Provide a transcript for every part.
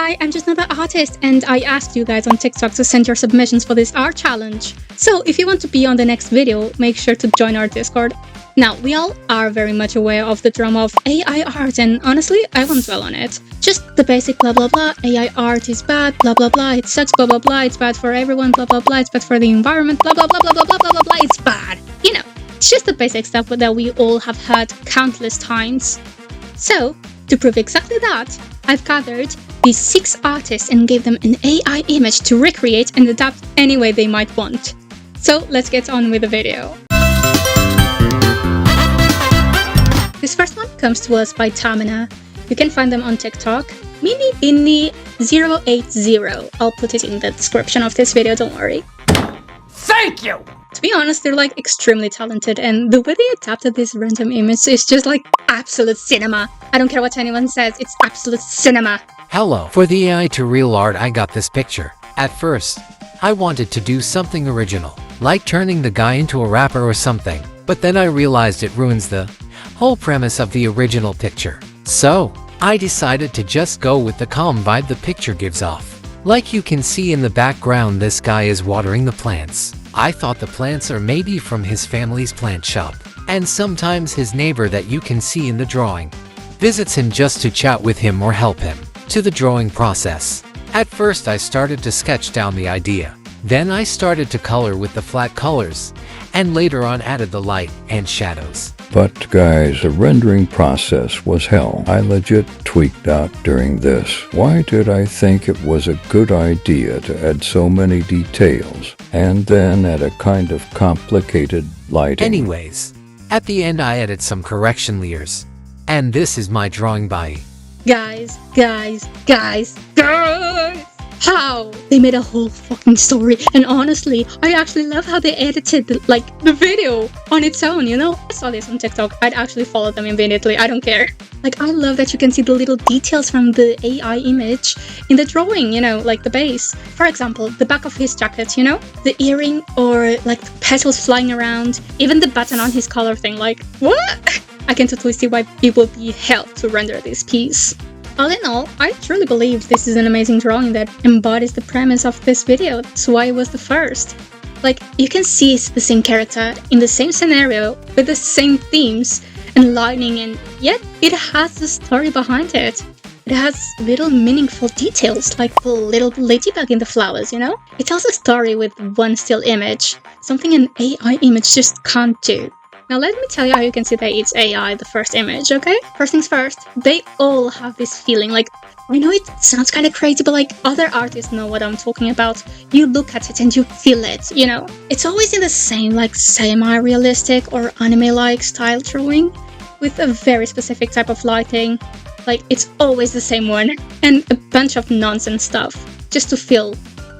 Hi, I'm just another artist, and I asked you guys on TikTok to send your submissions for this art challenge. So if you want to be on the next video, make sure to join our Discord. Now, we all are very much aware of the drama of AI art, and honestly, I won't dwell on it. Just the basic blah blah blah, AI art is bad, blah blah blah, it sucks, blah blah blah, it's bad for everyone, blah blah blah, it's bad for the environment, blah blah blah blah blah blah blah blah blah, it's bad. You know, it's just the basic stuff that we all have heard countless times. So, to prove exactly that, I've gathered these 6 artists and gave them an AI image to recreate and adapt any way they might want. So let's get on with the video. This first one comes to us by Tamina. You can find them on TikTok, MiniBinny080. I'll put it in the description of this video, don't worry. Thank you! To be honest, they're like extremely talented, and the way they adapted this random image is just like absolute cinema. I don't care what anyone says, it's absolute cinema. Hello. For the AI to real art, I got this picture. At first, I wanted to do something original, like turning the guy into a rapper or something, but then I realized it ruins the whole premise of the original picture. So, I decided to just go with the calm vibe the picture gives off. Like you can see in the background, this guy is watering the plants. I thought the plants are maybe from his family's plant shop, and sometimes his neighbor that you can see in the drawing visits him just to chat with him or help him to the drawing process. At first I started to sketch down the idea. Then I started to color with the flat colors, and later on added the light and shadows. But guys, the rendering process was hell. I legit tweaked out during this. Why did I think it was a good idea to add so many details, and then add a kind of complicated lighting? Anyways, at the end I added some correction layers. And this is my drawing by... Guys! How? They made a whole fucking story, and honestly, I actually love how they edited the video on its own, you know? I saw this on TikTok, I'd actually follow them immediately, I don't care. Like, I love that you can see the little details from the AI image in the drawing, you know, like the base. For example, the back of his jacket, you know? The earring, or like the petals flying around, even the button on his collar thing, like, what? I can totally see why it would be hell to render this piece. All in all, I truly believe this is an amazing drawing that embodies the premise of this video. That's why it was the first. Like, you can see it's the same character in the same scenario with the same themes and lighting, and yet it has a story behind it. It has little meaningful details, like the little ladybug in the flowers, you know? It tells a story with one still image, something an AI image just can't do. Now let me tell you how you can see that it's AI, the first image, okay? First things first, they all have this feeling, like, I know it sounds kind of crazy, but like, other artists know what I'm talking about. You look at it and you feel it, you know? It's always in the same, like, semi-realistic or anime-like style drawing, with a very specific type of lighting. Like, it's always the same one, and a bunch of nonsense stuff, just to fill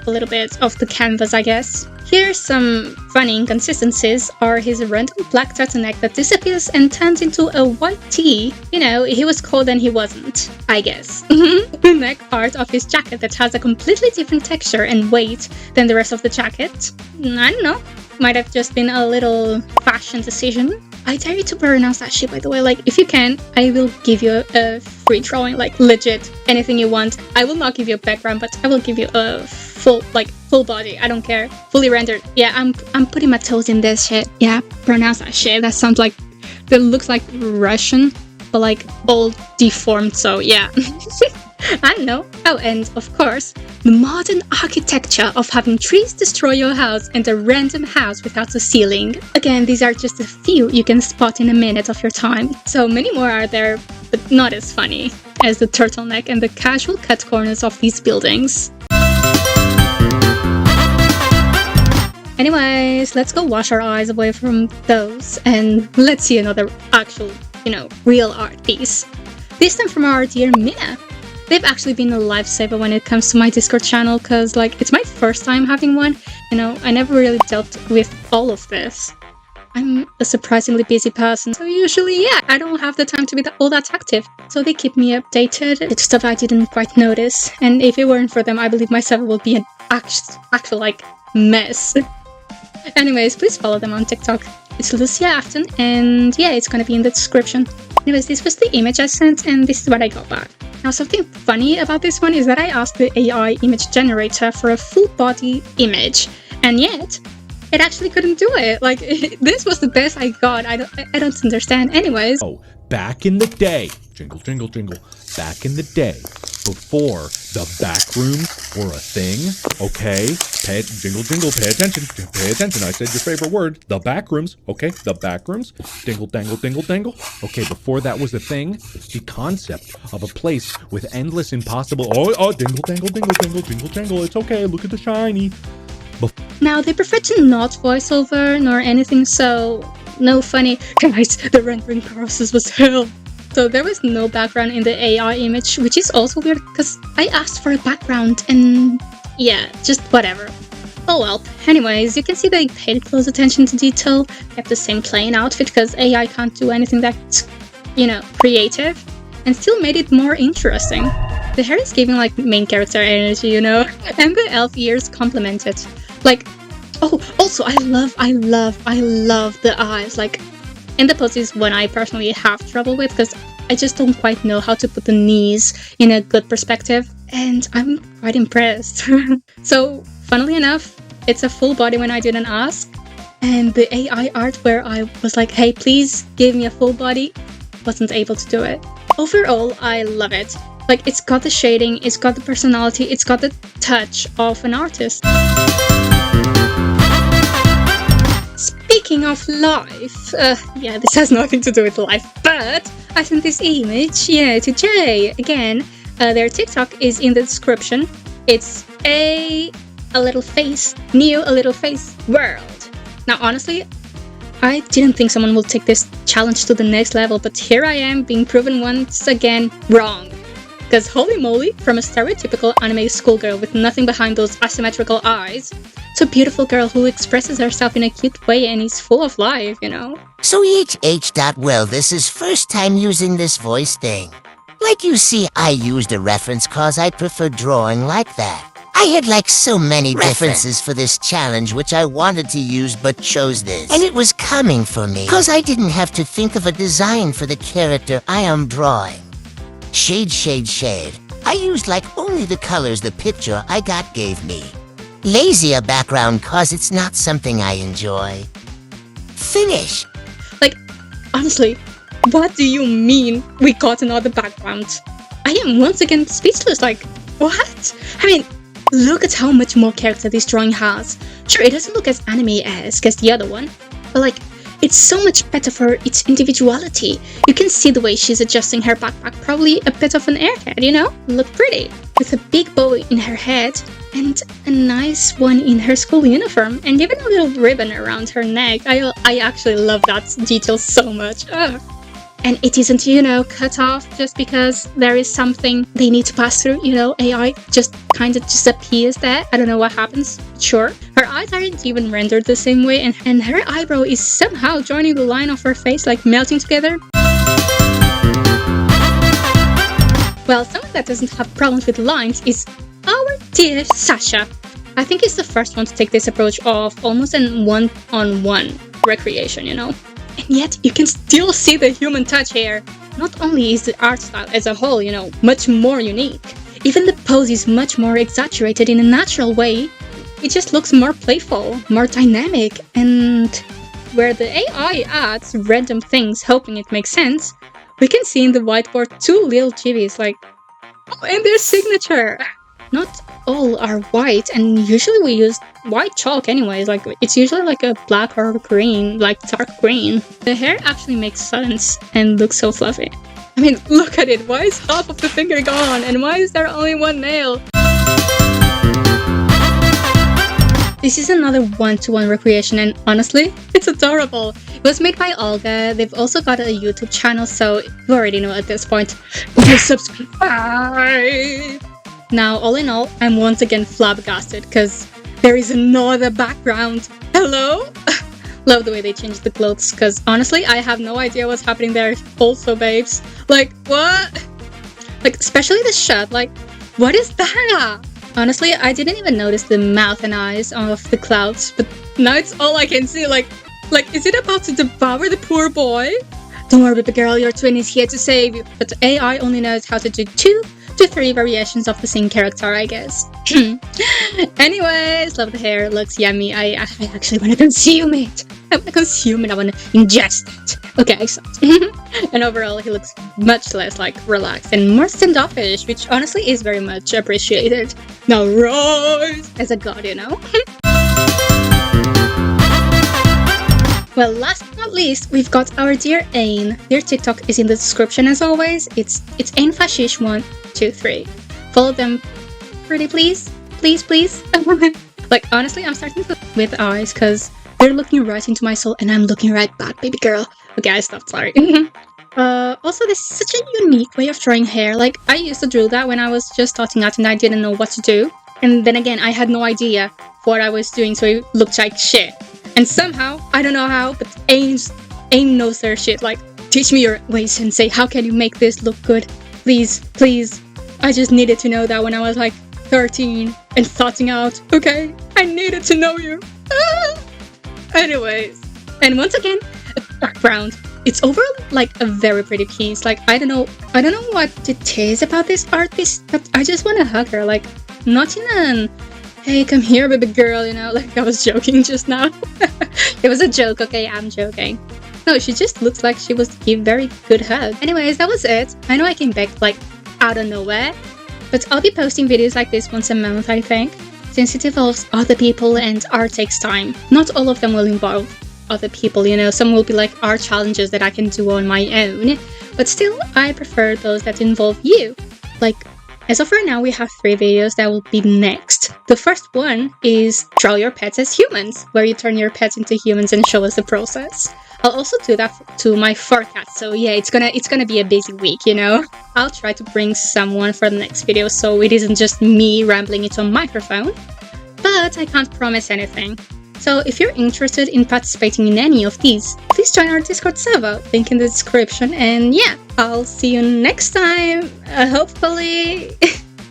a little bit of the canvas, I guess. Here's some funny inconsistencies are his random black turtleneck that disappears and turns into a white tee. You know, he was cold and he wasn't, I guess. The neck part of his jacket that has a completely different texture and weight than the rest of the jacket. I don't know, might have just been a little fashion decision. I dare you to pronounce that shit, by the way. Like, if you can, I will give you a free drawing, like, legit, anything you want. I will not give you a background, but I will give you a full body, I don't care, fully rendered. Yeah, I'm putting my toes in this shit. Yeah, pronounce that shit. That sounds like, that looks like Russian, but like all deformed, so yeah. I don't know. Oh, and of course, the modern architecture of having trees destroy your house and a random house without a ceiling. Again, these are just a few you can spot in a minute of your time. So many more are there, but not as funny as the turtleneck and the casual cut corners of these buildings. Anyways, let's go wash our eyes away from those and let's see another actual, you know, real art piece. This time from our dear Mina. They've actually been a lifesaver when it comes to my Discord channel, because like, it's my first time having one. You know, I never really dealt with all of this. I'm a surprisingly busy person, so usually, yeah, I don't have the time to be all that active. So they keep me updated. It's stuff I didn't quite notice, and if it weren't for them, I believe my server would be an actual like mess. Anyways, please follow them on TikTok. It's Lucia Afton, and yeah, it's gonna be in the description. Anyways, this was the image I sent, and this is what I got back. Now, something funny about this one is that I asked the AI image generator for a full body image, and yet it actually couldn't do it. Like, this was the best I got. I don't understand. Anyways. Oh, back in the day, jingle, jingle, jingle, back in the day, before the back rooms were a thing, okay? Jingle, jingle, pay attention, I said your favorite word, the back rooms, okay? The back rooms, dingle, dangle, dingle, dangle. Okay, before that was a thing, the concept of a place with endless impossible, dingle, dangle, dingle, dangle, jingle, jangle, it's okay, look at the shiny. Now, they prefer to not voiceover nor anything, so no funny, guys, the rendering process was hell. So there was no background in the AI image, which is also weird because I asked for a background and yeah, just whatever. Oh well. Anyways, you can see they paid close attention to detail, kept the same plain outfit because AI can't do anything that's, creative, and still made it more interesting. The hair is giving like main character energy, and the elf ears complement it. Like, oh, also I love the eyes. Like, in the poses one I personally have trouble with because I just don't quite know how to put the knees in a good perspective, and I'm quite impressed. So, funnily enough, it's a full body when I didn't ask, and the AI art where I was like, hey, please give me a full body, wasn't able to do it. Overall, I love it. Like, it's got the shading, it's got the personality, it's got the touch of an artist. Speaking of life, yeah, this has nothing to do with life, but I sent this image, to Jay. Again, their TikTok is in the description. It's a little face world. Now, honestly, I didn't think someone would take this challenge to the next level, but here I am being proven once again wrong. Because holy moly, from a stereotypical anime schoolgirl with nothing behind those asymmetrical eyes, to a beautiful girl who expresses herself in a cute way and is full of life, So well, this is first time using this voice thing. Like you see, I used a reference cause I prefer drawing like that. I had like so many references for this challenge which I wanted to use but chose this. And it was coming for me cause I didn't have to think of a design for the character I am drawing. Shade, shade, shade. I used like only the colors the picture I got gave me. Lazy a background cause it's not something I enjoy. Finish. Like, honestly, what do you mean we got another background? I am once again speechless, like, what? I mean, look at how much more character this drawing has. Sure, it doesn't look as anime-esque as the other one, but like, it's so much better for its individuality. You can see the way she's adjusting her backpack, probably a bit of an airhead, Look pretty. With a big bow in her head, and a nice one in her school uniform, and even a little ribbon around her neck. I actually love that detail so much. Ugh. And it isn't, cut off just because there is something they need to pass through, AI just kind of disappears there. I don't know what happens. Sure. Her eyes aren't even rendered the same way, and her eyebrow is somehow joining the line of her face, like melting together. Well, someone that doesn't have problems with lines is our dear Sasha. I think he's the first one to take this approach of almost an one-on-one recreation, And yet, you can still see the human touch here. Not only is the art style as a whole, much more unique, even the pose is much more exaggerated in a natural way. It just looks more playful, more dynamic, and where the AI adds random things hoping it makes sense, we can see in the whiteboard two little chibis, and their signature! Not all are white, and usually we use white chalk anyways, it's usually like a black or green, like dark green. The hair actually makes sense and looks so fluffy. I mean, look at it, why is half of the finger gone, and why is there only one nail? This is another one-to-one recreation, and honestly, it's adorable. It was made by Olga. They've also got a YouTube channel, so you already know at this point. Please subscribe! Now, all in all, I'm once again flabbergasted because there is another background. Hello? Love the way they changed the clothes because honestly, I have no idea what's happening there also, babes. Like, what? Like, especially the shirt, what is that? Honestly, I didn't even notice the mouth and eyes of the clouds, but Now it's all I can see. Like, is it about to devour the poor boy? Don't worry, baby girl, your twin is here to save you. But the AI only knows how to do 2 to 3 variations of the same character, I guess. Anyways, love the hair, looks yummy. I actually want to consume it. I want to consume it, I want to ingest it. Okay, I stopped. And overall, he looks much less like relaxed and more standoffish, which honestly is very much appreciated. Now rise as a god, you know? Well, last but not least, we've got our dear Ain. Their TikTok is in the description as always. It's AinFashish123. Follow them pretty please. Please. Like, honestly, I'm starting to with eyes because they're looking right into my soul and I'm looking right back, baby girl. Okay, I stopped, sorry. Also, this is such a unique way of drawing hair. Like, I used to draw that when I was just starting out and I didn't know what to do. And then again, I had no idea what I was doing, so it looked like shit. And somehow, I don't know how, but Ain knows their shit. Like, teach me your ways, sensei. How can you make this look good? Please. I just needed to know that when I was like 13 and starting out. Okay, I needed to know you. Anyways, and once again, a background. It's overall like a very pretty piece. Like, I don't know what it is about this artist, but I just want to hug her. Like, not in an hey, come here, baby girl, you know, like I was joking just now. It was a joke, okay, I'm joking. No, she just looks like she was a very good hug. Anyways, that was it. I know I came back, like, out of nowhere, but I'll be posting videos like this once a month, I think, since it involves other people and art takes time. Not all of them will involve other people, you know, some will be like art challenges that I can do on my own, but still, I prefer those that involve you. Like, as of right now, we have 3 videos that will be next. The first one is Draw Your Pets as Humans, where you turn your pets into humans and show us the process. I'll also do that to my fur cat, so yeah, it's gonna be a busy week, you know? I'll try to bring someone for the next video so it isn't just me rambling into a microphone, but I can't promise anything. So if you're interested in participating in any of these, please join our Discord server, link in the description, and yeah, I'll see you next time, hopefully.